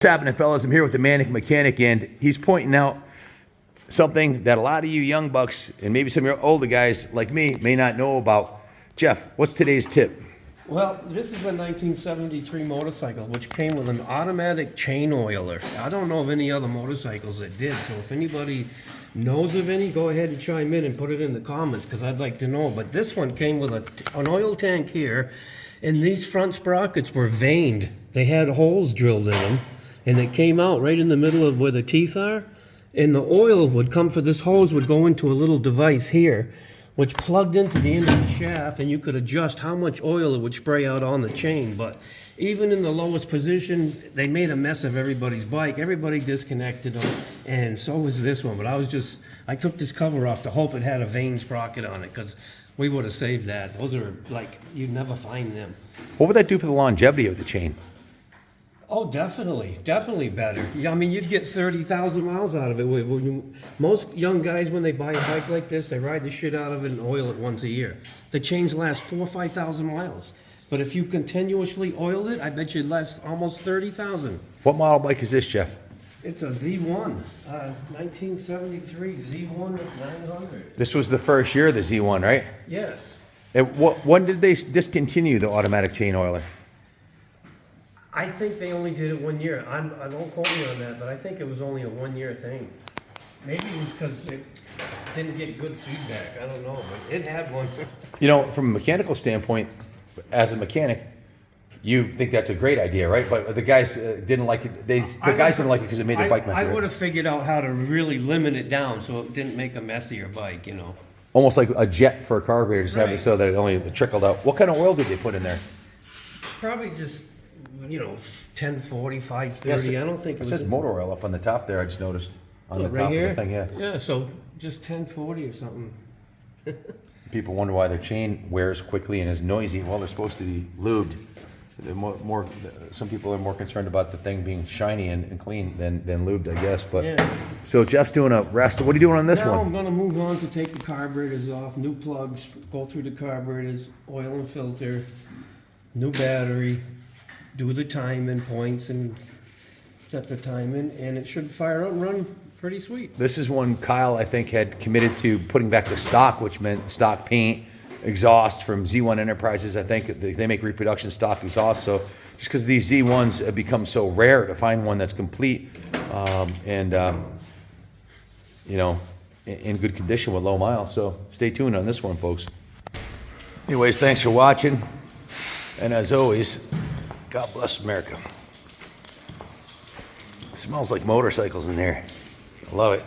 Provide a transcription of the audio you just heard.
What's happening, fellas? I'm here with the MANIC mechanic, and he's pointing out something that a lot of you young bucks and maybe some of your older guys like me may not know about. Jeff, what's today's tip? Well, this is a 1973 motorcycle, which came with an automatic chain oiler. I don't know of any other motorcycles that did, so if anybody knows of any, go ahead and chime in and put it in the comments, because I'd like to know. But this one came with an oil tank here, and these front sprockets were vaned. They had holes drilled in them, and it came out right in the middle of where the teeth are, and the oil would come for this hose would go into a little device here, which plugged into the end of the shaft, and you could adjust how much oil it would spray out on the chain. But even in the lowest position, they made a mess of everybody's bike. Everybody disconnected them, and so was this one. But I took this cover off to hope it had a vane sprocket on it, because we would have saved that. Those are like, you'd never find them. What would that do for the longevity of the chain? Oh, definitely better. Yeah, I mean, you'd get 30,000 miles out of it. Most young guys, when they buy a bike like this, they ride the shit out of it and oil it once a year. The chains last 4,000 or 5,000 miles. But if you continuously oiled it, I bet you'd last almost 30,000. What model bike is this, Jeff? It's a Z1, 1973 Z1 900. This was the first year of the Z1, right? Yes. And when did they discontinue the automatic chain oiler? I think they only did it 1 year. I don't quote me on that, but I think it was only a 1 year thing. Maybe it was because it didn't get good feedback. I don't know, but it had one. You know, from a mechanical standpoint, as a mechanic, you think that's a great idea, right? But the guys didn't like it. The guys didn't like it because it made the bike messy. I would have figured out how to really limit it down so it didn't make a messier bike, you know. Almost like a jet for a carburetor, just have it Right. so that it only trickled out. What kind of oil did they put in there? Probably just, 1040, 530. I don't think it says motor oil up on the top there. I just noticed on the right top here? of the thing. Yeah. Yeah, so just 1040 or something. People wonder why their chain wears quickly and is noisy. Well, they're supposed to be lubed. They're some people are more concerned about the thing being shiny and clean than lubed, I guess. But Yeah. so Jeff's doing a rest. What are you doing on this Now one? I'm gonna move on to take the carburetors off, new plugs, go through the carburetors, oil and filter, new battery, do the timing points and set the timing, and it should fire up and run pretty sweet. This is one Kyle, I think, had committed to putting back the stock, which meant stock paint, exhaust from Z1 Enterprises. I think they make reproduction stock exhaust. So just because these Z1s have become so rare to find one that's complete in good condition with low miles. So stay tuned on this one, folks. Anyways, thanks for watching. And as always, God bless America. It smells like motorcycles in here. I love it.